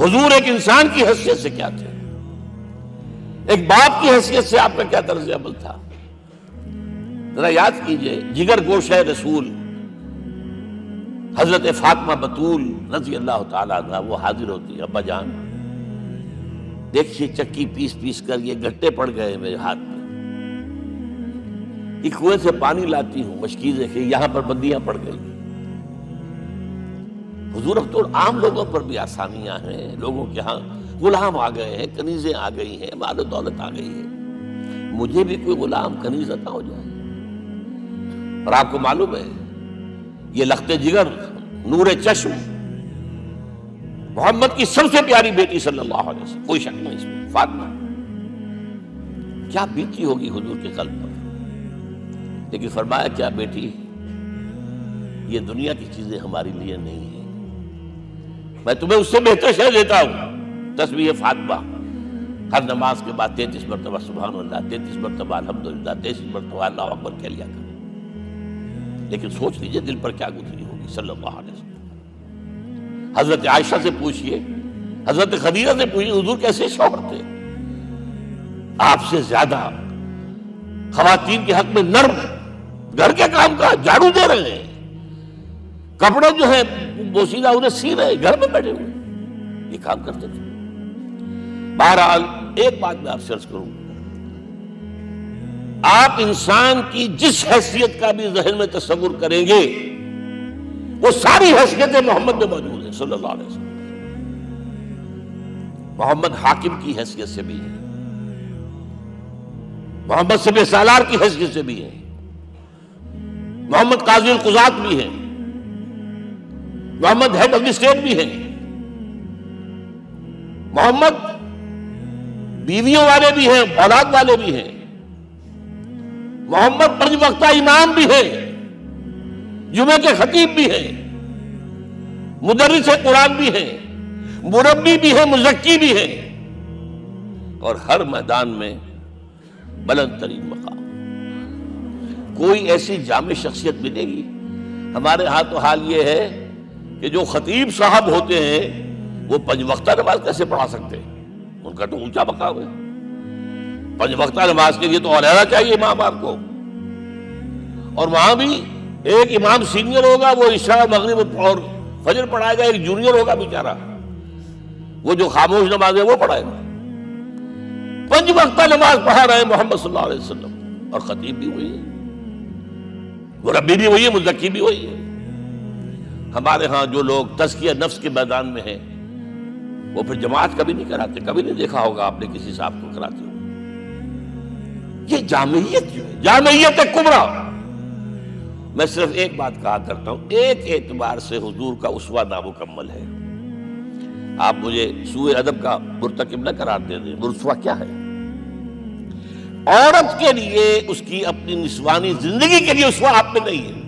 حضور ایک انسان کی حیثیت سے کیا تھے، ایک باپ کی حیثیت سے آپ کا کیا طرز عمل تھا؟ ذرا یاد کیجئے، جگر گوشہ رسول حضرت فاطمہ بطول رضی اللہ تعالیٰ عنہ وہ حاضر ہوتی ہے، ابا جان دیکھیے چکی پیس پیس کر یہ گھٹے پڑ گئے میرے ہاتھ میں، ایک کنویں سے پانی لاتی ہوں، مشکیزیں کہ یہاں پر بندیاں پڑ گئی۔ حضور اب تو عام لوگوں پر بھی آسانیاں ہیں، لوگوں کے ہاں غلام آ گئے ہیں، کنیزیں آ گئی ہیں، مال و دولت آ گئی ہے، مجھے بھی کوئی غلام کنیز عطا ہو جائے۔ اور آپ کو معلوم ہے یہ لخت جگر نور چشم محمد کی سب سے پیاری بیٹی صلی اللہ علیہ وسلم، کوئی شک نہیں اس میں، فاطمہ کیا بیتی ہوگی حضور کے قلب پر۔ لیکن فرمایا کیا بیٹی، یہ دنیا کی چیزیں ہمارے لیے نہیں ہیں، میں تمہیں اس سے بہتر شے دیتا ہوں، تسبیح فاطمہ ہر نماز کے بعد 33 مرتبہ سبحان اللہ، 33 مرتبہ الحمدللہ، 33 مرتبہ اللہ اکبر کہہ لیا کر۔ لیکن سوچ لیجئے دل پر کیا گزری ہوگی صلی اللہ علیہ وسلم۔ حضرت عائشہ سے پوچھئے، حضرت خدیجہ سے پوچھئے حضور کیسے شوہر تھے، آپ سے زیادہ خواتین کے حق میں نرم، گھر کے کام کا جھاڑو دے رہے ہیں، کپڑے جو ہیں بوسیدہ انہیں سی رہے، گھر میں بیٹھے ہوئے یہ کام کرتے تھے۔ بہرحال ایک بات میں آپ سے عرض کروں، آپ انسان کی جس حیثیت کا بھی ذہن میں تصور کریں گے وہ ساری حیثیتیں محمد میں موجود ہیں صلی اللہ علیہ وسلم۔ محمد حاکم کی حیثیت سے بھی ہے، محمد سب سالار کی حیثیت سے بھی ہے، محمد قاضی القضات بھی ہیں، محمد ہیڈ آف دی اسٹیٹ بھی ہیں، محمد بیویوں والے بھی ہیں، اولاد والے بھی ہیں، محمد 5 وقتہ امام بھی ہیں، جمعے کے خطیب بھی ہیں، مدرس قرآن بھی ہیں، مربی بھی ہیں، مزکی بھی ہیں، اور ہر میدان میں بلند ترین مقام۔ کوئی ایسی جامع شخصیت ملے گی؟ ہمارے ہاں تو حال یہ ہے کہ جو خطیب صاحب ہوتے ہیں وہ 5 وقتہ نماز کیسے پڑھا سکتے ہیں؟ ان کا تو اونچا مقام ہے، 5 وقتہ نماز کے لیے تو علیحدہ چاہیے امام آپ کو، اور وہاں بھی ایک امام سینئر ہوگا وہ عشاء مغرب اور فجر پڑھائے گا، ایک جونیئر ہوگا بیچارہ وہ جو خاموش نماز ہے وہ پڑھائے گا۔ 5 وقتہ نماز پڑھا رہے ہیں محمد صلی اللہ علیہ وسلم، اور خطیب بھی وہی ہے، مربی بھی وہی ہے، مزکی بھی وہی ہے۔ ہمارے ہاں جو لوگ تزکیہ نفس کے میدان میں ہیں وہ پھر جماعت کبھی نہیں کراتے، کبھی نہیں دیکھا ہوگا آپ نے کسی صاحب کو کراتے ہوئے۔ یہ جامعیت جو ہے، جامعیت کبریٰ، میں صرف ایک بات کہا کرتا ہوں، ایک اعتبار سے حضور کا اسوہ نامکمل ہے۔ آپ مجھے سوء ادب کا مرتکب نہ قرار دے دیں، اسوہ کیا ہے؟ عورت کے لیے اس کی اپنی نسوانی زندگی کے لیے اسوہ آپ میں نہیں ہے،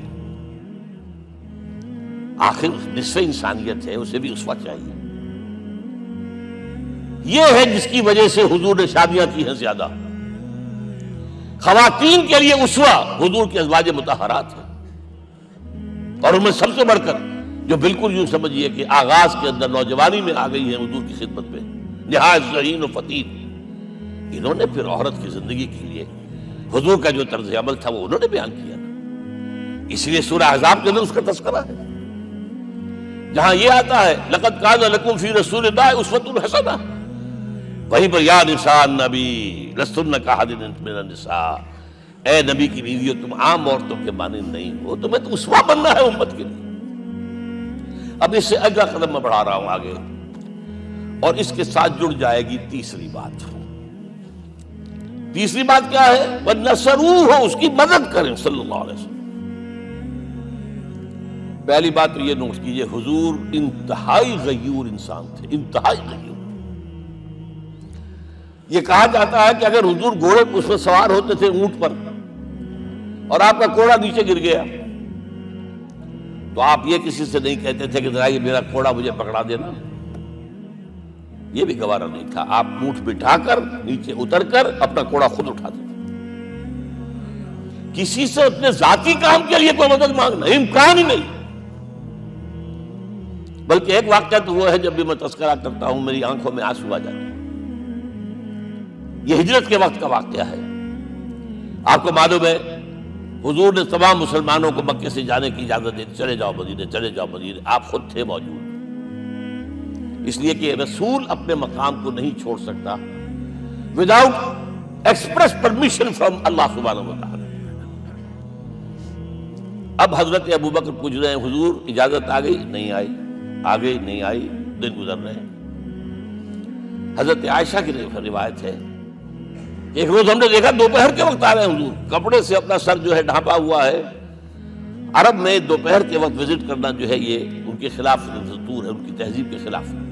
آخر نصف انسانیت ہے، اسے بھی اسوہ چاہیے۔ یہ ہے جس کی وجہ سے حضور نے شادیاں کی ہیں زیادہ۔ خواتین کے لیے اسوہ حضور کے ازواج مطہرات ہیں، اور ان میں سب سے بڑھ کر جو بالکل یوں سمجھیے کہ آغاز کے اندر نوجوانی میں آ گئی ہے حضور کی خدمت میں، نہایت ذہین و فتید، انہوں نے پھر عورت کی زندگی کے لیے حضور کا جو طرز عمل تھا وہ انہوں نے بیان کیا نا۔ اس لیے سورہ احزاب کے اندر اس کا تذکرہ ہے، جہاں یہ آتا ہے لقد کان لکم فی رسول اللہ اسوۃ حسنہ، وہیں پر یا نساء النبی لستن کاحد من النساء، اے نبی کی بیویوں تم عام عورتوں کے مانند نہیں ہو، تمہیں تو اسوہ بننا ہے امت کے لیے۔ اب اس سے اگلا قدم میں بڑھا رہا ہوں آگے، اور اس کے ساتھ جڑ جائے گی تیسری بات۔ تیسری بات کیا ہے؟ وَنَصَرُوهُ، اس کی مدد کریں صلی اللہ علیہ وسلم۔ پہلی بات تو یہ نوٹ کیجئے، حضور انتہائی غیور انسان تھے، انتہائی غیور۔ یہ کہا جاتا ہے کہ اگر حضور گھوڑے اس پر سوار ہوتے تھے اونٹ پر، اور آپ کا کوڑا نیچے گر گیا تو آپ یہ کسی سے نہیں کہتے تھے کہ ذرا یہ میرا کوڑا مجھے پکڑا دینا، یہ بھی گوارا نہیں تھا، آپ اونٹ بٹھا کر نیچے اتر کر اپنا کوڑا خود اٹھاتے تھے۔ کسی سے اپنے ذاتی کام کے لیے کوئی مدد مانگنا امکان ہی نہیں۔ بلکہ ایک واقعہ تو وہ ہے جب بھی میں تذکرہ کرتا ہوں میری آنکھوں میں آنسو آ جاتے ہیں. یہ ہجرت کے وقت کا واقعہ ہے. آپ کو معلوم ہے حضور نے تمام مسلمانوں کو مکے سے جانے کی اجازت دی، چلے جاؤ مدینے، چلے جاؤ مدینے. آپ خود تھے موجود، اس لیے کہ رسول اپنے مقام کو نہیں چھوڑ سکتا وداؤٹ ایکسپریس پرمیشن فرام اللہ سبحانہ وتعالی. اب حضرت ابوبکر پوچھ رہے ہیں حضور اجازت آ گئی؟ نہیں آئی. آ گئی؟ نہیں آئی. دن گزر رہے ہیں. حضرت عائشہ کی روایت ہے ایک روز ہم نے دیکھا دوپہر کے وقت آ رہے ہیں حضور، کپڑے سے اپنا سر جو ہے ڈھانپا ہوا ہے. عرب میں دوپہر کے وقت وزٹ کرنا جو ہے یہ ان کے خلاف دستور ہے، ان کی تہذیب کے خلاف ہے.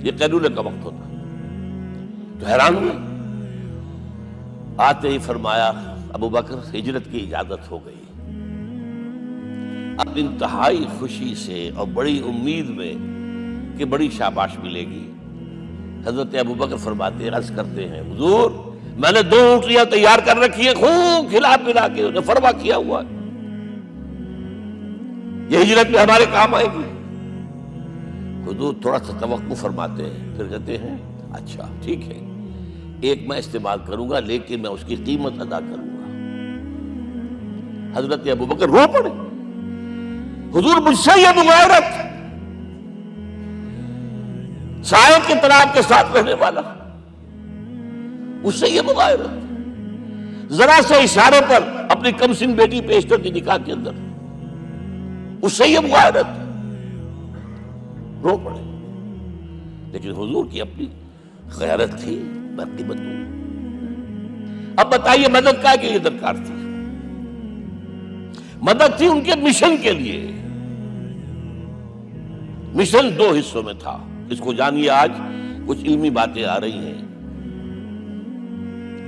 یہ قیلولے کا وقت ہوتا. تو حیران ہوئے. آتے ہی فرمایا ابوبکر ہجرت کی اجازت ہو گئی. اب انتہائی خوشی سے اور بڑی امید میں کہ بڑی شاباش ملے گی حضرت ابوبکر فرماتے ہیں، عرض کرتے ہیں حضور میں نے 2 اونٹیاں تیار کر رکھی ہیں، خوب کھلا پلا کے انہیں فرما کیا ہوا ہے، یہ ہجرت میں ہمارے کام آئے گی. حضور تھوڑا سا توقع فرماتے ہیں، پھر کہتے ہیں اچھا ٹھیک ہے، ایک میں استعمال کروں گا لیکن میں اس کی قیمت ادا کروں گا. حضرت ابوبکر رو پڑے. حضور مجھ سے یہ مغایرت، سائے کے طرح کے ساتھ رہنے والا، اس سے یہ مغایرت، ذرا سے اشارے پر اپنی کم سن بیٹی پیش کر دی نکاح کے اندر، اس سے یہ مغایرت. رو پڑے. لیکن حضور کی اپنی غیرت تھی، میں قیمت دوں. اب بتائیے مدد کا کہ یہ درکار تھی؟ مدد تھی ان کے مشن کے لیے. مشن 2 حصوں میں تھا. اس کو جانیے، آج کچھ علمی باتیں آ رہی ہیں.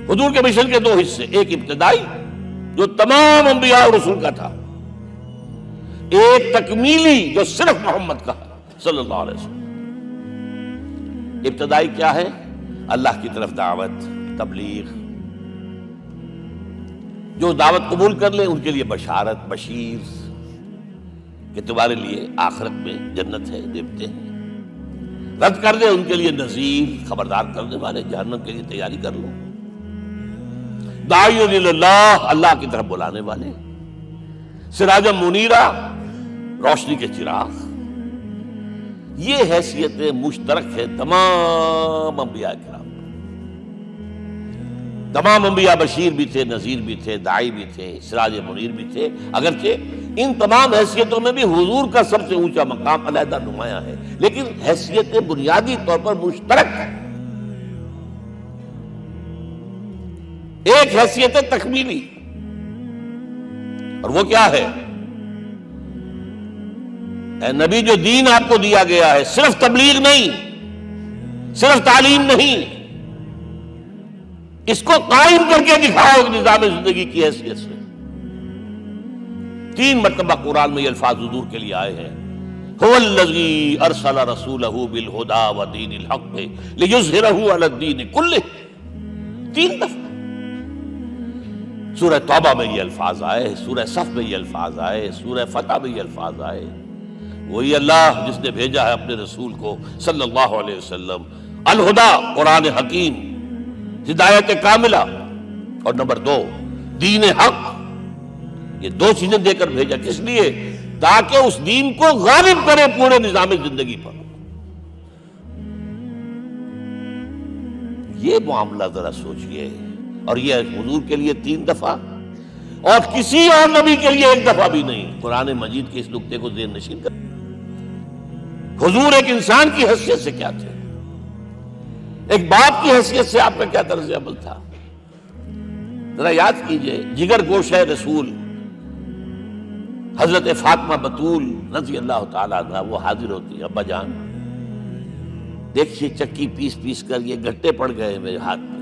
حضور کے مشن کے 2 حصے، ایک ابتدائی جو تمام انبیاء اور رسول کا تھا، ایک تکمیلی جو صرف محمد کا صلی اللہ علیہ وسلم. ابتدائی کیا ہے؟ اللہ کی طرف دعوت، تبلیغ. جو دعوت قبول کر لیں ان کے لیے بشارت، بشیر کہ تمہارے لیے آخرت میں جنت ہے، دیوتے ہیں. رد کر دیں ان کے لیے نذیر، خبردار کرنے والے، جہنم کے لیے تیاری کر لو. داعی اللہ، اللہ کی طرف بلانے والے. سراجا منیرا، روشنی کے چراغ. یہ حیثیتیں مشترک ہے تمام انبیاء کرام. تمام انبیاء بشیر بھی تھے، نذیر بھی تھے، داعی بھی تھے، سراج منیر بھی تھے. اگرچہ ان تمام حیثیتوں میں بھی حضور کا سب سے اونچا مقام علیحدہ نمایاں ہے، لیکن حیثیتیں بنیادی طور پر مشترک ہیں. ایک حیثیت تکمیلی، اور وہ کیا ہے؟ اے نبی جو دین آپ کو دیا گیا ہے صرف تبلیغ نہیں، صرف تعلیم نہیں، اس کو قائم کر کے دکھاؤ ایک نظام زندگی کی حیثیت سے. 3 مرتبہ قرآن میں یہ الفاظ حضور کے لیے آئے ہیں، هو الذی ارسل رسولہ بالہدی ودین الحق لیظہرہ علی الدین کلہ. 3 دفعہ سورہ توبہ میں یہ الفاظ آئے، سورہ صف میں یہ الفاظ آئے، سورہ فتح میں یہ الفاظ آئے. وہی اللہ جس نے بھیجا ہے اپنے رسول کو صلی اللہ علیہ وسلم، الہدا قرآن حکیم، ہدایت کاملہ، اور نمبر 2 دین حق. یہ 2 چیزیں دے کر بھیجا. کس لیے؟ تاکہ اس دین کو غالب کرے پورے نظام زندگی پر. یہ معاملہ ذرا سوچئے. اور یہ حضور کے لیے 3 دفعہ، اور کسی اور نبی کے لیے 1 دفعہ بھی نہیں. قرآن مجید کے اس نقطے کو ذہن نشین کر. حضور ایک انسان کی حیثیت سے کیا تھے؟ ایک باپ کی حیثیت سے آپ کا کیا طرز عمل تھا؟ ذرا یاد کیجئے. جگر گوشہ رسول حضرت فاطمہ بتول رضی اللہ تعالیٰ عنہ وہ حاضر ہوتی ہے. ابا جان دیکھیے چکی پیس پیس کر یہ گھٹے پڑ گئے میرے ہاتھ میں،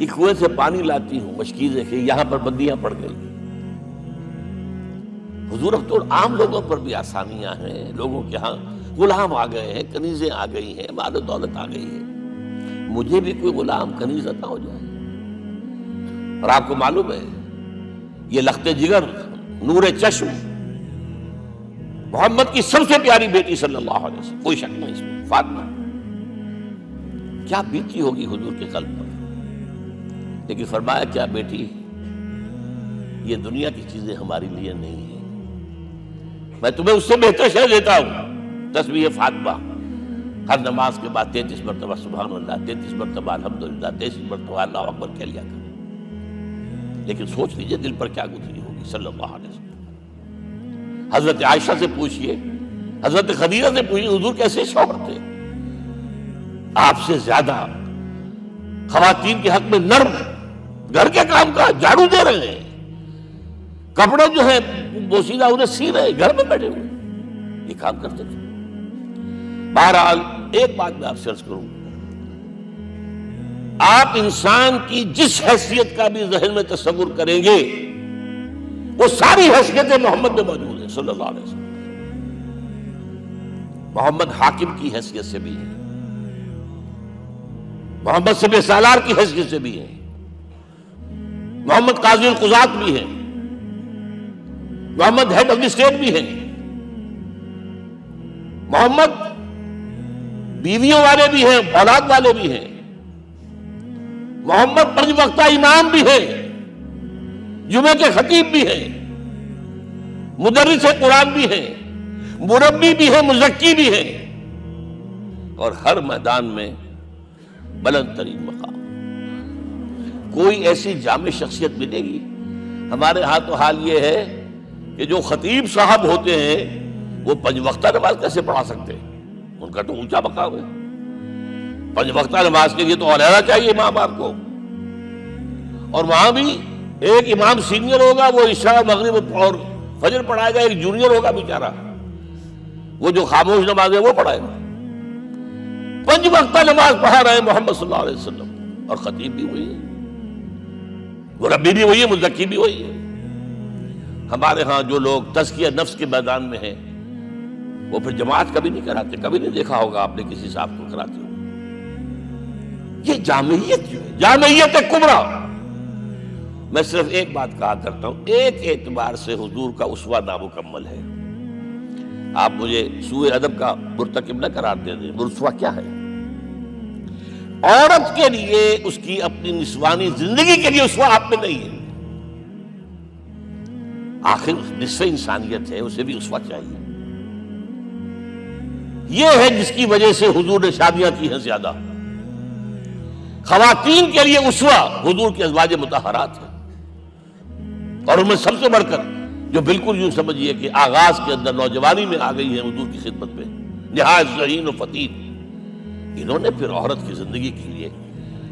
یہ کنویں سے پانی لاتی ہوں، مشکیزیں کہ یہاں پر بندیاں پڑ گئی. حضور اب تو عام لوگوں پر بھی آسانیاں ہیں، لوگوں کے ہاں غلام آ گئے ہیں، کنیزیں آ گئی ہیں، مال و دولت آ گئی ہے. مجھے بھی کوئی غلام کنیز عطا ہو جائے. اور آپ کو معلوم ہے یہ لخت جگر، نور چشم، محمد کی سب سے پیاری بیٹی صلی اللہ علیہ وسلم، کوئی شک نہیں اس میں، فاطمہ، کیا بیتی ہوگی حضور کے قلب پر. لیکن فرمایا کیا بیٹی، یہ دنیا کی چیزیں ہمارے لیے نہیں ہیں، میں تمہیں اس سے بہتر شے دیتا ہوں. تسبیح فاطمہ ہر نماز کے بعد 33 مرتبہ سبحان اللہ، 33 مرتبہ الحمدللہ، 33 مرتبہ اللہ اکبر کہہ لیا کر. لیکن سوچ لیجئے دل پر کیا گزری ہوگی صلی اللہ علیہ وسلم. حضرت عائشہ سے پوچھئے، حضرت خدیجہ سے پوچھئے حضور کیسے شوہر تھے، آپ سے زیادہ خواتین کے حق میں نرم، گھر کے کام کا جھاڑو دے رہے ہیں، کپڑے جو ہیں بوسیدہ انہیں سی رہے، گھر میں بیٹھے ہوئے یہ کام کرتے تھے. بہرحال ایک بات میں آپ سے عرض کروں، آپ انسان کی جس حیثیت کا بھی ذہن میں تصور کریں گے وہ ساری حیثیتیں محمد میں موجود ہیں صلی اللہ علیہ وسلم. محمد حاکم کی حیثیت سے بھی ہے، محمد سب سالار کی حیثیت سے بھی ہے، محمد قاضی القضات بھی ہیں، محمد ہیڈ آف دی اسٹیٹ بھی ہیں، محمد بیویوں والے بھی ہیں، اولاد والے بھی ہیں، محمد 5 وقتہ امام بھی ہیں، جمعے کے خطیب بھی ہیں، مدرس قرآن بھی ہیں، مربی بھی ہیں، مزکی بھی ہیں، اور ہر میدان میں بلند ترین مقام. کوئی ایسی جامع شخصیت ملے گی؟ ہمارے ہاں تو حال یہ ہے کہ جو خطیب صاحب ہوتے ہیں وہ 5 وقتہ نماز کیسے پڑھا سکتے ہیں؟ ان کا تو اونچا مقام ہے. 5 وقتہ نماز کے لیے تو علیحدہ چاہیے امام آپ کو، اور وہاں بھی ایک امام سینئر ہوگا وہ عشاء مغرب اور فجر پڑھائے گا، ایک جونیئر ہوگا بیچارہ وہ جو خاموش نماز ہے وہ پڑھائے گا. 5 وقتہ نماز پڑھا رہے ہیں محمد صلی اللہ علیہ وسلم، اور خطیب بھی وہی ہے، مربی بھی وہی ہے، مزکی بھی وہی ہے. ہمارے ہاں جو لوگ تزکیہ نفس کے میدان میں ہیں وہ پھر جماعت کبھی نہیں کراتے، کبھی نہیں دیکھا ہوگا آپ نے کسی صاحب کو کراتے ہوئے. یہ جامعیت جو ہے، جامعیت کبریٰ. میں صرف ایک بات کہا کرتا ہوں، ایک اعتبار سے حضور کا اسوہ نامکمل ہے. آپ مجھے سوء ادب کا مرتکب نہ قرار دے دیں. اسوہ کیا ہے؟ عورت کے لیے اس کی اپنی نسوانی زندگی کے لیے اسوہ آپ میں نہیں ہے. آخر نصف انسانیت ہے، اسے بھی اسوہ چاہیے. یہ ہے جس کی وجہ سے حضور نے شادیاں کی ہیں زیادہ. خواتین کے لیے اسوہ حضور کے ازواج مطہرات ہیں، اور ان میں سب سے بڑھ کر جو بالکل یوں سمجھیے کہ آغاز کے اندر نوجوانی میں آ گئی ہے حضور کی خدمت میں، نہایت ذہین و فتین. انہوں نے پھر عورت کی زندگی کے لیے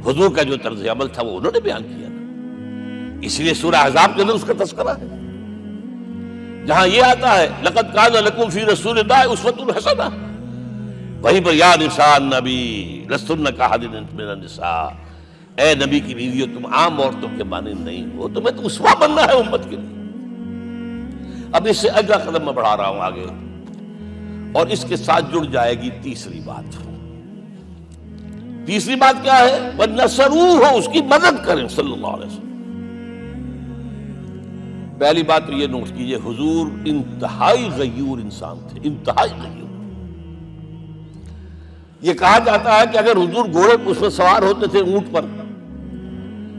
حضور کا جو طرز عمل تھا وہ انہوں نے بیان کیا تھا. اس لیے سورہ احزاب کے اندر اس کا تذکرہ ہے، جہاں یہ آتا ہے لقد کان لکم فی رسول اللہ اسوۃ حسنہ، وہیں پر یا نساء النبی لستن کاحد من النساء، اے نبی کی بیویوں تم عام عورتوں کے مانند نہیں ہو، تمہیں تو اسوہ بننا ہے امت کے لیے. اب اس سے اگلا قدم میں بڑھا رہا ہوں آگے، اور اس کے ساتھ جڑ جائے گی تیسری بات. تیسری بات کیا ہے؟ وَنَصَرُوهُ، اس کی مدد کریں صلی اللہ علیہ وسلم. پہلی بات تو یہ نوٹ کیجئے، حضور انتہائی غیور انسان تھے، انتہائی غیور. یہ کہا جاتا ہے کہ اگر حضور گھوڑے اس پر سوار ہوتے تھے اونٹ پر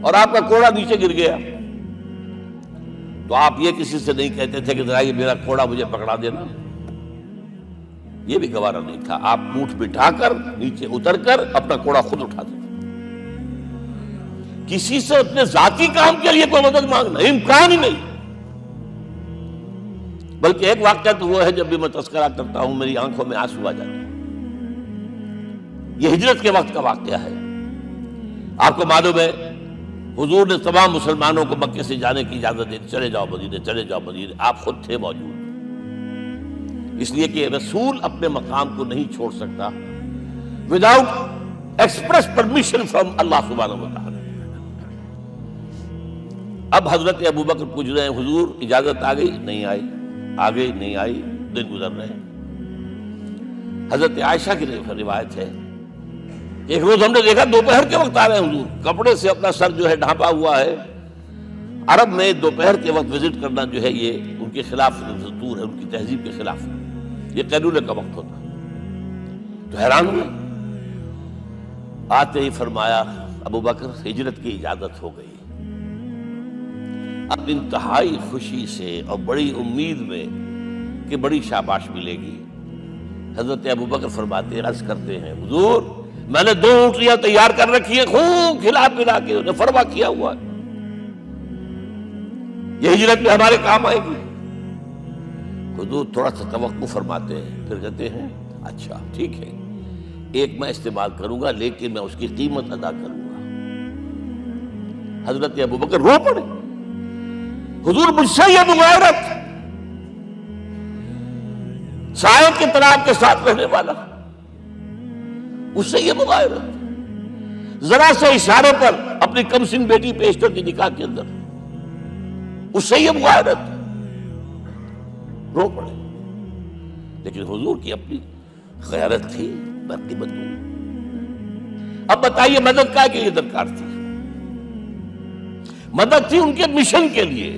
اور آپ کا کوڑا نیچے گر گیا تو آپ یہ کسی سے نہیں کہتے تھے کہ ذرا یہ میرا کوڑا مجھے پکڑا دینا، یہ بھی گوارا نہیں تھا. آپ اونٹ بٹھا کر نیچے اتر کر اپنا کوڑا خود اٹھاتے تھے. کسی سے اپنے ذاتی کام کے لیے کوئی مدد مانگنا امکان ہی نہیں. بلکہ ایک واقعہ تو وہ ہے جب بھی میں تذکرہ کرتا ہوں میری آنکھوں میں آنسو آ جاتے ہیں. یہ ہجرت کے وقت کا واقعہ ہے. آپ کو معلوم ہے حضور نے تمام مسلمانوں کو مکے سے جانے کی اجازت دی، چلے جاؤ مدینے، چلے جاؤ مدینے. آپ خود تھے موجود، اس لیے کہ رسول اپنے مقام کو نہیں چھوڑ سکتا وداؤٹ ایکسپریس پرمیشن فرام اللہ سبحانہ و تعالی. اب حضرت ابوبکر پوچھ رہے ہیں حضور اجازت آ گئی؟ نہیں آئی. آ گئی؟ نہیں آئی. دن گزر رہے ہیں. حضرت عائشہ کی روایت ہے ایک روز ہم نے دیکھا دوپہر کے وقت آ رہے ہیں حضور، کپڑے سے اپنا سر جو ہے ڈھانپا ہوا ہے. عرب میں دوپہر کے وقت وزٹ کرنا جو ہے یہ ان کے خلاف دستور ہے، ان کی تہذیب کے خلاف ہے. یہ قیلولے کا وقت ہوتا. تو حیران ہوئے. آتے ہی فرمایا ابو بکر ہجرت کی اجازت ہو گئی. اب انتہائی خوشی سے اور بڑی امید میں کہ بڑی شاباش ملے گی، حضرت ابو بکر فرماتے عرض کرتے ہیں حضور میں نے 2 اونٹیاں تیار کر رکھی ہیں، خوب کھلا پلا کے انہیں فرما کیا ہوا ہے، یہ ہجرت میں ہمارے کام آئے گی. حضور تھوڑا سا توقع فرماتے ہیں، پھر کہتے ہیں اچھا ٹھیک ہے، ایک میں استعمال کروں گا لیکن میں اس کی قیمت ادا کروں گا. حضرت ابو بکر رو پڑے. حضور مجھ سے یہ مغایرت، سائے کے تناب کے ساتھ رہنے والا، اس سے یہ مغایرت، ذرا سے اشارے پر اپنی کم سن بیٹی پیش کر دی نکاح کے اندر، اس سے یہ مغایرت. رو پڑے. لیکن حضور کی اپنی غیرت تھی، میں قیمت دوں. اب بتائیے مدد کا کے لیے درکار تھی؟ مدد تھی ان کے مشن کے لیے.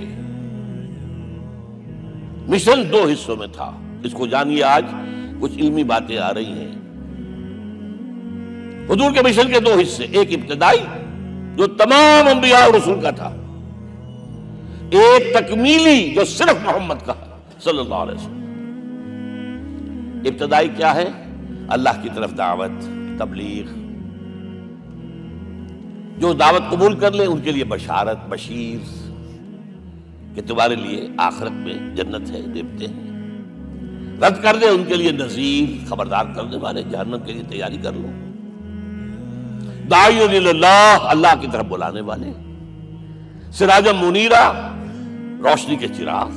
مشن 2 حصوں میں تھا. اس کو جانیے، آج کچھ علمی باتیں آ رہی ہیں. حضور کے مشن کے 2 حصے، ایک ابتدائی جو تمام انبیاء اور رسول کا تھا، ایک تکمیلی جو صرف محمد کا صلی اللہ علیہ وسلم. ابتدائی کیا ہے؟ اللہ کی طرف دعوت، تبلیغ. جو دعوت قبول کر لیں ان کے لیے بشارت، بشیر کہ تمہارے لیے آخرت میں جنت ہے، دیوتے ہیں. رد کر دیں ان کے لیے نذیر، خبردار کرنے والے، جہنم کے لیے تیاری کر لو. داعی اللہ، اللہ کی طرف بلانے والے. سراجا منیرا، روشنی کے چراغ.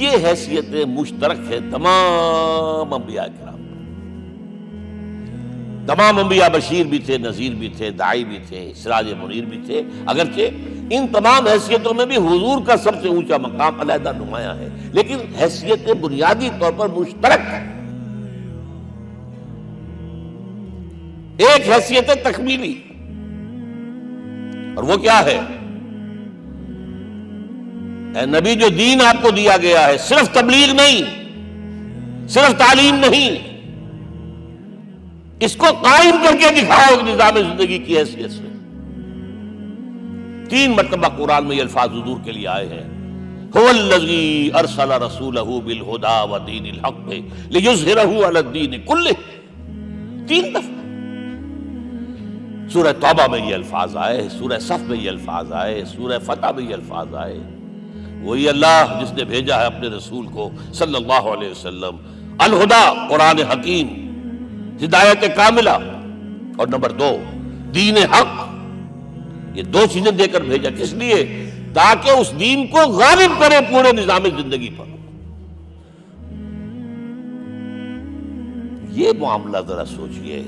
یہ حیثیتیں مشترک ہے تمام انبیاء کرام. تمام انبیاء بشیر بھی تھے، نذیر بھی تھے، داعی بھی تھے، سراج منیر بھی تھے. اگرچہ ان تمام حیثیتوں میں بھی حضور کا سب سے اونچا مقام علیحدہ نمایاں ہے، لیکن حیثیتیں بنیادی طور پر مشترک ہیں. ایک حیثیت تکمیلی، اور وہ کیا ہے؟ اے نبی جو دین آپ کو دیا گیا ہے، صرف تبلیغ نہیں، صرف تعلیم نہیں، اس کو قائم کر کے دکھاؤ نظام زندگی کی حیثیت سے. 3 مرتبہ قرآن میں یہ الفاظ حضور کے لیے آئے ہیں. هو الذی ارسل رسولہ بالہدی ودین الحق لیظہرہ علی الدین کلہ. 3 دفعہ سورہ توبہ میں یہ الفاظ آئے، سورہ صف میں یہ الفاظ آئے، سورہ فتح میں یہ الفاظ آئے. وہی اللہ جس نے بھیجا ہے اپنے رسول کو صلی اللہ علیہ وسلم، الہدا قرآن حکیم، ہدایت کاملہ، اور نمبر 2 دین حق. یہ 2 چیزیں دے کر بھیجا. کس لیے؟ تاکہ اس دین کو غالب کرے پورے نظام زندگی پر. یہ معاملہ ذرا سوچئے.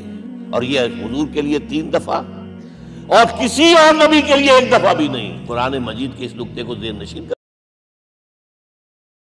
اور یہ حضور کے لیے 3 دفعہ، اور کسی اور نبی کے لیے 1 دفعہ بھی نہیں. قرآن مجید کے اس نقطے کو ذہن نشین کر